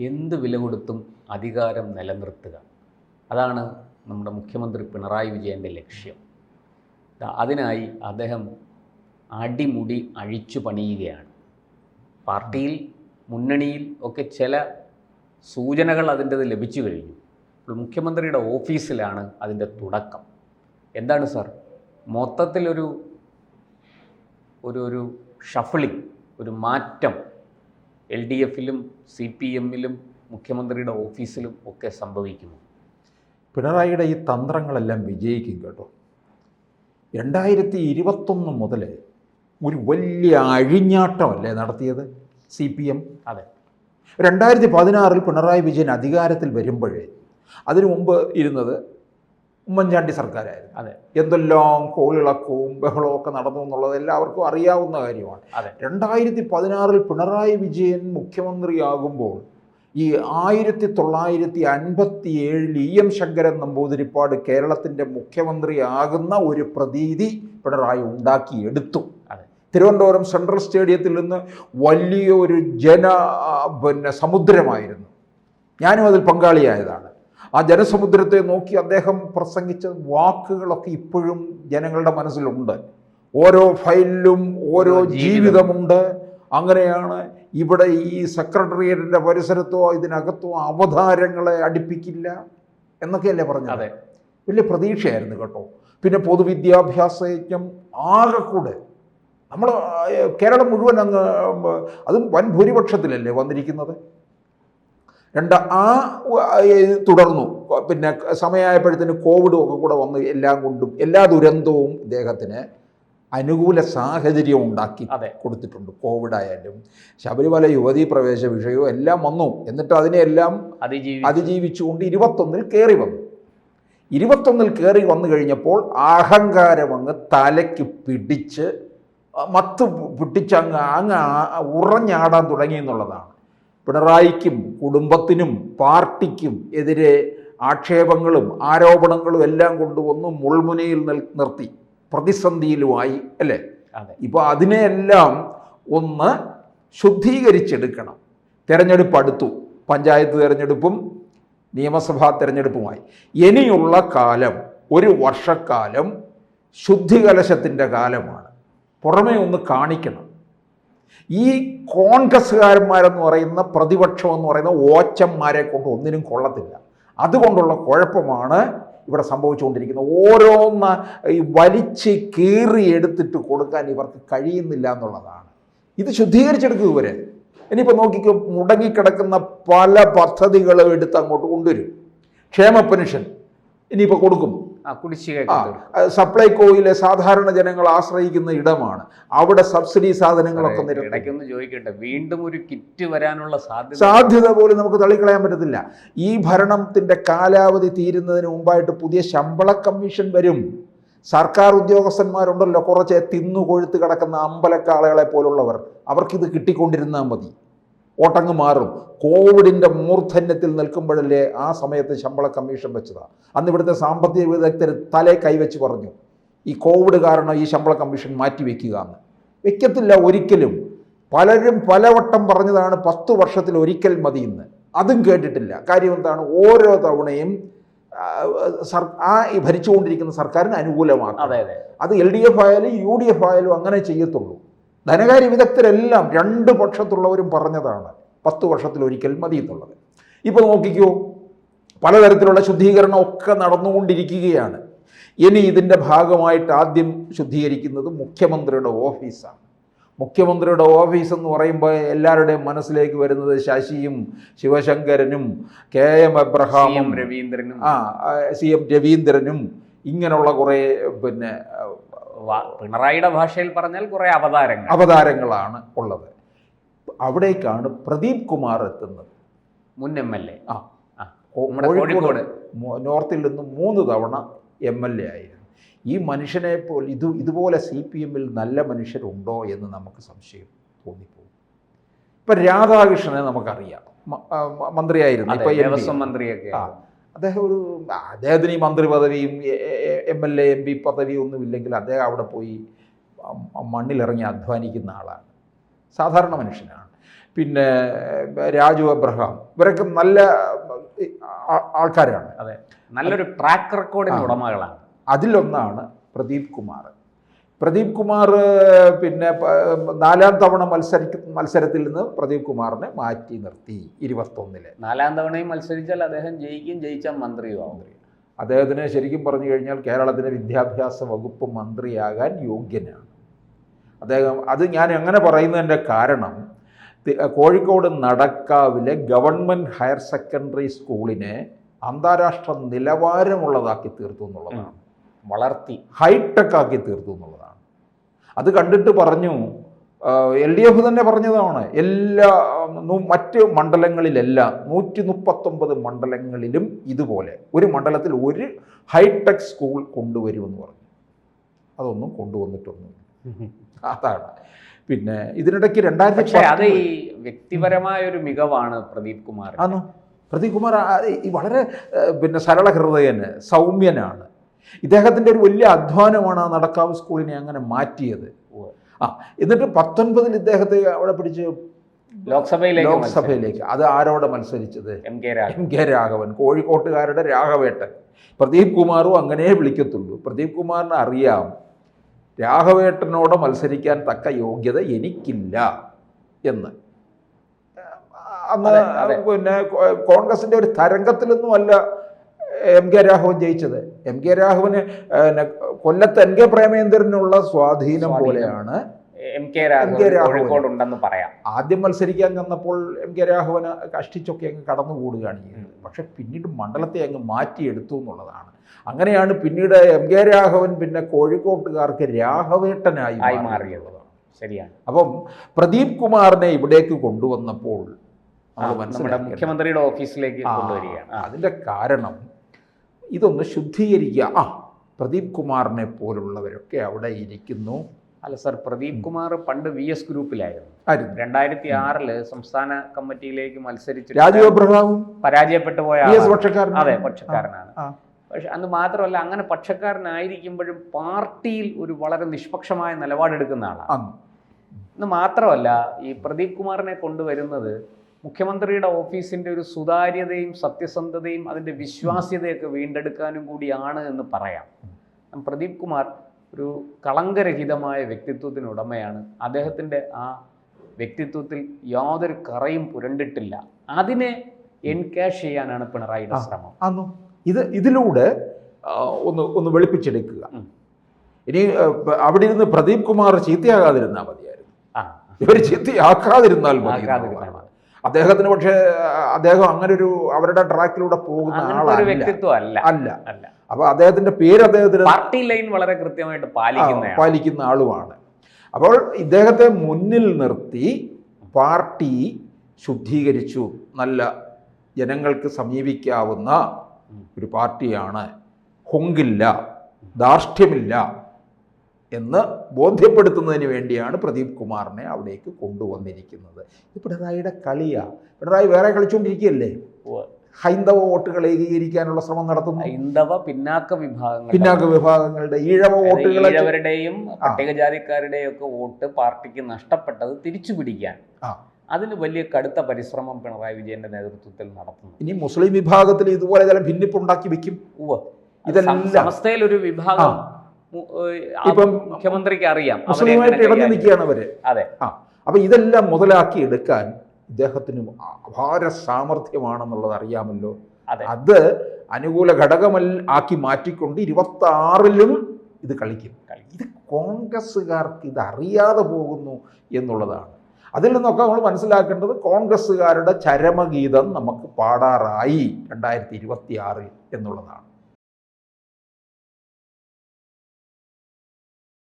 എന്ത് വില കൊടുത്തും അധികാരം നിലനിർത്തുക. അതാണ് നമ്മുടെ മുഖ്യമന്ത്രി പിണറായി വിജയൻ്റെ ലക്ഷ്യം. അതിനായി അദ്ദേഹം അടിമുടി അഴിച്ചു പണിയുകയാണ്. പാർട്ടിയിൽ മുന്നണിയിൽ ഒക്കെ ചില സൂചനകൾ അതിൻ്റെത് ലഭിച്ചു കഴിഞ്ഞു. ഇപ്പോൾ മുഖ്യമന്ത്രിയുടെ ഓഫീസിലാണ് അതിൻ്റെ തുടക്കം. എന്താണ് സാർ, മൊത്തത്തിലൊരു ഒരു ഒരു ഷഫിളിങ്, ഒരു മാറ്റം LDFിലും CPMലും മുഖ്യമന്ത്രിയുടെ ഓഫീസിലും ഒക്കെ സംഭവിക്കുന്നു. പിണറായിയുടെ ഈ തന്ത്രങ്ങളെല്ലാം വിജയിക്കും കേട്ടോ. 2021 മുതൽ ഒരു വലിയ അഴിഞ്ഞാട്ടമല്ലേ നടത്തിയത് CPM? അതെ. 2016 പിണറായി വിജയൻ അധികാരത്തിൽ വരുമ്പോഴേ അതിനു മുമ്പ് ഇരുന്നത് ഉമ്മൻചാണ്ടി സർക്കാരായിരുന്നു. അതെ. എന്തെല്ലാം കോളിളക്കവും ബഹളവും ഒക്കെ നടന്നു എന്നുള്ളത് എല്ലാവർക്കും അറിയാവുന്ന കാര്യമാണ്. 2016 പിണറായി വിജയൻ മുഖ്യമന്ത്രിയാകുമ്പോൾ ഈ 1957 EM ശങ്കരൻ നമ്പൂതിരിപ്പാട് കേരളത്തിൻ്റെ മുഖ്യമന്ത്രിയാകുന്ന ഒരു പ്രതീതി പിണറായി ഉണ്ടാക്കിയെടുത്തു. തിരുവനന്തപുരം സെൻട്രൽ സ്റ്റേഡിയത്തിൽ നിന്ന് വലിയൊരു സമുദ്രമായിരുന്നു. ഞാനും അതിൽ പങ്കാളിയായതാണ്. ആ ജനസമുദ്രത്തെ നോക്കി അദ്ദേഹം പ്രസംഗിച്ച വാക്കുകളൊക്കെ ഇപ്പോഴും ജനങ്ങളുടെ മനസ്സിലുണ്ട്. ഓരോ ഫയലിലും ഓരോ ജീവിതമുണ്ട്. അങ്ങനെയാണ് ഇവിടെ ഈ സെക്രട്ടേറിയറ്റിൻ്റെ പരിസരത്തോ ഇതിനകത്തോ അവതാരങ്ങളെ അടുപ്പിക്കില്ല എന്നൊക്കെയല്ലേ പറഞ്ഞത്. വലിയ പ്രതീക്ഷയായിരുന്നു കേട്ടോ. പിന്നെ പൊതുവിദ്യാഭ്യാസ യജ്ഞം ആകെക്കൂടെ നമ്മൾ കേരളം മുഴുവൻ അങ്ങ്, അതും വൻ ഭൂരിപക്ഷത്തിലല്ലേ വന്നിരിക്കുന്നത്. തുടർന്നു. പിന്നെ സമയമായപ്പോഴത്തേന് കോവിഡും ഒക്കെ കൂടെ വന്ന് എല്ലാം കൊണ്ടും എല്ലാ ദുരന്തവും ഇദ്ദേഹത്തിന് അനുകൂല സാഹചര്യം ഉണ്ടാക്കി കൊടുത്തിട്ടുണ്ട്. കോവിഡായാലും ശബരിമല യുവതീ പ്രവേശ വിഷയവും എല്ലാം വന്നു. എന്നിട്ട് അതിനെല്ലാം അതിജീവിച്ചുകൊണ്ട് 21 കയറി വന്നു. 21 കയറി വന്നു കഴിഞ്ഞപ്പോൾ അഹങ്കാരം അങ്ങ് തലയ്ക്ക് പിടിച്ച് അങ്ങ് ഉറഞ്ഞാടാൻ തുടങ്ങി എന്നുള്ളതാണ്. പിണറായിക്കും കുടുംബത്തിനും പാർട്ടിക്കും എതിരെ ആക്ഷേപങ്ങളും ആരോപണങ്ങളും എല്ലാം കൊണ്ടുവന്ന് മുൾമുനയിൽ നിർത്തി പ്രതിസന്ധിയിലുമായി അല്ലേ. ഇപ്പോൾ അതിനെയെല്ലാം ഒന്ന് ശുദ്ധീകരിച്ചെടുക്കണം. തെരഞ്ഞെടുപ്പ് അടുത്തു, പഞ്ചായത്ത് തെരഞ്ഞെടുപ്പും നിയമസഭാ തെരഞ്ഞെടുപ്പുമായി. ഇനിയുള്ള കാലം ഒരു വർഷക്കാലം ശുദ്ധികലശത്തിൻ്റെ കാലമാണ്. പുറമേ ഒന്ന് കാണിക്കണം. ഈ കോൺഗ്രസ്സുകാരന്മാരെന്ന് പറയുന്ന പ്രതിപക്ഷമെന്ന് പറയുന്ന ഓച്ചന്മാരെ കൊണ്ട് ഒന്നിനും കൊള്ളത്തില്ല. അതുകൊണ്ടുള്ള കുഴപ്പമാണ് ഇവിടെ സംഭവിച്ചുകൊണ്ടിരിക്കുന്നത്. ഓരോന്ന് ഈ വലിച്ച് കീറി എടുത്തിട്ട് കൊടുക്കാൻ ഇവർക്ക് കഴിയുന്നില്ല എന്നുള്ളതാണ്. ഇത് ശുദ്ധീകരിച്ചെടുക്കും ഇവരെ. ഇനിയിപ്പോൾ നോക്കിക്കോ, മുടങ്ങിക്കിടക്കുന്ന പല പദ്ധതികളും എടുത്ത് അങ്ങോട്ട് കൊണ്ടുവരും. ക്ഷേമ പെൻഷൻ ഇനിയിപ്പോൾ കൊടുക്കും. സപ്ലൈകോയിലെ സാധാരണ ജനങ്ങൾ ആശ്രയിക്കുന്ന ഇടമാണ്. അവിടെ സബ്സിഡി സാധനങ്ങളൊക്കെ ചോദിക്കട്ടെ, വീണ്ടും ഒരു കിറ്റ് വരാനുള്ള സാധ്യത പോലും നമുക്ക് തള്ളിക്കളയാൻ പറ്റത്തില്ല. ഈ ഭരണത്തിന്റെ കാലാവധി തീരുന്നതിന് മുമ്പായിട്ട് പുതിയ ശമ്പള കമ്മീഷൻ വരും. സർക്കാർ ഉദ്യോഗസ്ഥന്മാരുണ്ടല്ലോ കുറച്ച് തിന്നുകൊഴുത്ത് കിടക്കുന്ന അമ്പലക്കാളകളെ പോലുള്ളവർ, അവർക്കിത് കിട്ടിക്കൊണ്ടിരുന്നാൽ മതി. ഓട്ടങ്ങ് മാറും. കോവിഡിൻ്റെ മൂർധന്യത്തിൽ നിൽക്കുമ്പോഴല്ലേ ആ സമയത്ത് ശമ്പള കമ്മീഷൻ വെച്ചതാണ്. അന്ന് ഇവിടുത്തെ സാമ്പത്തിക വിദഗ്ധർ തലേ കൈവച്ച് പറഞ്ഞു, ഈ കോവിഡ് കാരണം ഈ ശമ്പള കമ്മീഷൻ മാറ്റിവെക്കുക എന്ന്. വെക്കത്തില്ല ഒരിക്കലും. പലരും പലവട്ടം പറഞ്ഞതാണ് 10 വർഷത്തിൽ ഒരിക്കൽ മതി എന്ന്. അതും കേട്ടിട്ടില്ല. കാര്യം എന്താണ്? ഓരോ തവണയും ഈ ഭരിച്ചുകൊണ്ടിരിക്കുന്ന സർക്കാരിന് അനുകൂലമാക്കും. അത് LDF ആയാലും UDF ആയാലും അങ്ങനെ ചെയ്യത്തുള്ളൂ. ധനകാര്യ വിദഗ്ധരെല്ലാം 2 പക്ഷത്തുള്ളവരും പറഞ്ഞതാണ് 10 വർഷത്തിലൊരിക്കൽ മതി എന്നുള്ളത്. ഇപ്പോൾ നോക്കിക്കോ, പലതരത്തിലുള്ള ശുദ്ധീകരണം ഒക്കെ നടന്നുകൊണ്ടിരിക്കുകയാണ്. ഇനി ഇതിൻ്റെ ഭാഗമായിട്ട് ആദ്യം ശുദ്ധീകരിക്കുന്നത് മുഖ്യമന്ത്രിയുടെ ഓഫീസാണ്. മുഖ്യമന്ത്രിയുടെ ഓഫീസ് എന്ന് പറയുമ്പോൾ എല്ലാവരുടെയും മനസ്സിലേക്ക് വരുന്നത് ശശിയും ശിവശങ്കരനും KM എബ്രഹാമും CM രവീന്ദ്രനും ഇങ്ങനെയുള്ള കുറേ പിന്നെ പിണറായിയുടെ ഭാഷയിൽ പറഞ്ഞാൽ കുറേ അവതാരങ്ങളാണ് ഉള്ളത്. അവിടേക്കാണ് പ്രദീപ് കുമാർ എത്തുന്നത്. മുൻ MLA. കോഴിക്കോട് നോർത്തിൽ നിന്ന് 3 തവണ MLA ആയിരുന്നു. ഈ മനുഷ്യനെ പോലെ ഇതുപോലെ CPMൽ നല്ല മനുഷ്യരുണ്ടോ എന്ന് നമുക്ക് സംശയം തോന്നിപ്പോകും. ഇപ്പം രാധാകൃഷ്ണനെ നമുക്കറിയാം, മന്ത്രിയായിരുന്നു. ഇപ്പം ദേവസ്വം മന്ത്രിയൊക്കെ. അദ്ദേഹത്തിന് ഈ മന്ത്രി പദവിയും MLA MP പദവിയും ഒന്നുമില്ലെങ്കിൽ അദ്ദേഹം അവിടെ പോയി മണ്ണിലിറങ്ങി അധ്വാനിക്കുന്ന ആളാണ്. സാധാരണ മനുഷ്യനാണ്. പിന്നെ രാജു എബ്രഹാം, ഇവരൊക്കെ നല്ല ആൾക്കാരാണ്. അതെ, നല്ലൊരു ട്രാക്ക് റെക്കോർഡിന് ഉടമകളാണ്. അതിലൊന്നാണ് പ്രദീപ് കുമാർ. പ്രദീപ് കുമാർ പിന്നെ 4ാം തവണ മത്സരത്തിൽ നിന്ന് പ്രദീപ് കുമാറിനെ മാറ്റി നിർത്തി 21-ൽ. 4ാം തവണയും മത്സരിച്ചാൽ അദ്ദേഹം ജയിച്ചാൽ മന്ത്രിയാവും. അദ്ദേഹത്തിന് ശരിക്കും പറഞ്ഞു കഴിഞ്ഞാൽ കേരളത്തിലെ വിദ്യാഭ്യാസ വകുപ്പ് മന്ത്രിയാകാൻ യോഗ്യനാണ് അദ്ദേഹം. അത് ഞാൻ അങ്ങനെ പറയുന്നതിൻ്റെ കാരണം കോഴിക്കോട് നടക്കാവിലെ ഗവൺമെൻറ് ഹയർ സെക്കൻഡറി സ്കൂളിനെ അന്താരാഷ്ട്ര നിലവാരമുള്ളതാക്കി തീർത്തു എന്നുള്ളതാണ്. വളർത്തി ഹൈടെക് ആക്കി തീർത്തു എന്നുള്ളതാണ്. അത് കണ്ടിട്ട് പറഞ്ഞു, LDF തന്നെ പറഞ്ഞതാണ്, മറ്റ് മണ്ഡലങ്ങളിലെല്ലാം 139 മണ്ഡലങ്ങളിലും ഇതുപോലെ ഒരു മണ്ഡലത്തിൽ ഒരു ഹൈടെക് സ്കൂൾ കൊണ്ടുവരുമെന്ന് പറഞ്ഞു. അതൊന്നും കൊണ്ടുവന്നിട്ടൊന്നുമില്ല. അതാണ്. പിന്നെ ഇതിനിടയ്ക്ക് 2010 അത് ഈ വ്യക്തിപരമായ ഒരു മികവാണ് പ്രദീപ് കുമാർ. ആണോ? പ്രദീപ് കുമാർ വളരെ പിന്നെ സരള ഹൃദയന്, സൗമ്യനാണ്. ഇദ്ദേഹത്തിൻ്റെ ഒരു വലിയ അധ്വാനമാണ് ആ നടക്കാവ് സ്കൂളിനെ അങ്ങനെ മാറ്റിയത്. എന്നിട്ട് 19-ൽ ഇദ്ദേഹത്തെ അവിടെ പിടിച്ച് ലോക്സഭയിലേക്ക്. അത് ആരോടെ മത്സരിച്ചത്? എം കെ രാഘവൻ, കോഴിക്കോട്ടുകാരുടെ രാഘവേട്ടൻ. പ്രദീപ് കുമാറും അങ്ങനെ വിളിക്കത്തുള്ളൂ. പ്രദീപ് കുമാറിന് അറിയാം രാഘവേട്ടനോട് മത്സരിക്കാൻ തക്ക യോഗ്യത എനിക്കില്ല എന്ന്. അന്ന് പിന്നെ കോൺഗ്രസിൻ്റെ ഒരു തരംഗത്തിലൊന്നുമല്ല എം കെ രാഘവൻ ജയിച്ചത്. എം കെ രാഘവന് കൊല്ലത്ത് എൻ കെ പ്രേമേന്ദ്രനുള്ള സ്വാധീനം പോലെയാണ് എം കെ രാഘവൻ ഉണ്ടെന്ന് പറയാം. ആദ്യം മത്സരിക്കാൻ ചെന്നപ്പോൾ എം കെ രാഘവന് കഷ്ടിച്ചൊക്കെ അങ്ങ് കടന്നുകൂടുകയാണ് ചെയ്തത്. പക്ഷെ പിന്നീട് മണ്ഡലത്തെ അങ്ങ് മാറ്റിയെടുത്തു എന്നുള്ളതാണ്. അങ്ങനെയാണ് പിന്നീട് എം കെ രാഘവൻ പിന്നെ കോഴിക്കോട്ടുകാർക്ക് രാഘവേട്ടനായി മാറിയുള്ളതാണ്. ശരിയാണ്. അപ്പം പ്രദീപ് കുമാറിനെ ഇവിടേക്ക് കൊണ്ടുവന്നപ്പോൾ നമ്മുടെ മുഖ്യമന്ത്രിയുടെ ഓഫീസിലേക്ക് കൊണ്ടുവരികയാണ്. അതിൻ്റെ കാരണം ഇതൊന്ന് ശുദ്ധീകരിക്കുക. പ്രദീപ് കുമാറിനെ പോലുള്ളവരൊക്കെ അവിടെ ഇരിക്കുന്നു. അല്ല സർ, പ്രദീപ് കുമാർ പണ്ട് VS ഗ്രൂപ്പിലായിരുന്നു. 2006 സംസ്ഥാന കമ്മിറ്റിയിലേക്ക് മത്സരിച്ചു. രാജു എബ്രഹാമും പരാജയപ്പെട്ടു പോയ പക്ഷക്കാരനാണ്. പക്ഷക്കാരനാണ്. പക്ഷെ അത് മാത്രമല്ല, അങ്ങനെ പക്ഷക്കാരനായിരിക്കുമ്പോഴും പാർട്ടിയിൽ ഒരു വളരെ നിഷ്പക്ഷമായ നിലപാടെടുക്കുന്ന ആളാണ്. എന്ന് മാത്രമല്ല, ഈ പ്രദീപ് കുമാറിനെ കൊണ്ടുവരുന്നത് മുഖ്യമന്ത്രിയുടെ ഓഫീസിൻ്റെ ഒരു സുതാര്യതയും സത്യസന്ധതയും അതിൻ്റെ വിശ്വാസ്യതയൊക്കെ വീണ്ടെടുക്കാനും കൂടിയാണ് എന്ന് പറയാം. പ്രദീപ് കുമാർ ഒരു കളങ്കരഹിതമായ വ്യക്തിത്വത്തിന് ഉടമയാണ്. അദ്ദേഹത്തിൻ്റെ ആ വ്യക്തിത്വത്തിൽ യാതൊരു കറയും പുരണ്ടിട്ടില്ല. അതിനെ എൻകാഷ് ചെയ്യാനാണ് പിണറായിയുടെ ശ്രമം. ഇതിലൂടെ ഒന്ന് വെളുപ്പിച്ചെടുക്കുക. ഇനി അവിടെ ഇരുന്ന് പ്രദീപ് കുമാർ ചീത്തയാകാതിരുന്നാൽ മതിയായിരുന്നു. ഇവർ ചീത്തയാക്കാതിരുന്നാൽ മതി. അദ്ദേഹത്തിന് പക്ഷേ അദ്ദേഹം അങ്ങനെ ഒരു അവരുടെ ട്രാക്കിലൂടെ പോകുന്ന ആളല്ല. അപ്പൊ അദ്ദേഹത്തിന്റെ പേര് അദ്ദേഹത്തിന് പാർട്ടി ലൈൻ വളരെ കൃത്യമായിട്ട് പാലിക്കുന്ന ആളുമാണ്. അപ്പോൾ ഇദ്ദേഹത്തെ മുന്നിൽ നിർത്തി പാർട്ടി ശുദ്ധീകരിച്ചു. നല്ല ജനങ്ങൾക്ക് സമീപിക്കാവുന്ന ഒരു പാർട്ടിയാണ്, ഹൊങ്കില്ല, ധാർഷ്ട്യമില്ല എന്ന് ബോധ്യപ്പെടുത്തുന്നതിന് വേണ്ടിയാണ് പ്രദീപ് കുമാറിനെ അവിടേക്ക് കൊണ്ടുവന്നിരിക്കുന്നത്. ഇത് പിണറായിയുടെ കളിയാണ്. പിണറായി വേറെ കളിച്ചുകൊണ്ടിരിക്കുകയല്ലേ? ഹൈന്ദവ വോട്ടുകൾ ഏകീകരിക്കാനുള്ള ശ്രമം നടത്തുന്നു. ഹൈന്ദവ പിന്നാക്ക വിഭാഗങ്ങളുടെ ഈഴവ വോട്ടുകൾ, ഈഴവരുടെയും പട്ടികജാതിക്കാരുടെയും ഒക്കെ വോട്ട് പാർട്ടിക്ക് നഷ്ടപ്പെട്ടത് തിരിച്ചു പിടിക്കാൻ അതിന് വലിയ കടുത്ത പരിശ്രമം പിണറായി വിജയന്റെ നേതൃത്വത്തിൽ നടത്തുന്നു. ഇനി മുസ്ലിം വിഭാഗത്തിൽ ഇതുപോലെ ചില ഭിന്നിപ്പുണ്ടാക്കി വെക്കും. ഇതെല്ലാം സമസ്തയിൽ ഒരു വിഭാഗം ഇപ്പം മുഖ്യമന്ത്രിക്ക് അറിയാം, മുസ്ലിമായിട്ട് ഇടഞ്ഞു നിൽക്കുകയാണ് അവര്. അതെ. അപ്പൊ ഇതെല്ലാം മുതലാക്കി എടുക്കാൻ ഇദ്ദേഹത്തിന് അപാര സാമർഥ്യമാണെന്നുള്ളത് അറിയാമല്ലോ. അത് അനുകൂല ഘടകമാക്കി മാറ്റിക്കൊണ്ട് 26-ലും ഇത് കളിക്കും. ഇത് കോൺഗ്രസ്സുകാർക്ക് ഇത് അറിയാതെ പോകുന്നു എന്നുള്ളതാണ്. അതിൽ നിന്നൊക്കെ നമ്മൾ മനസ്സിലാക്കേണ്ടത് കോൺഗ്രസ്സുകാരുടെ ചരമഗീതം നമുക്ക് പാടാറായി 2026 എന്നുള്ളതാണ്.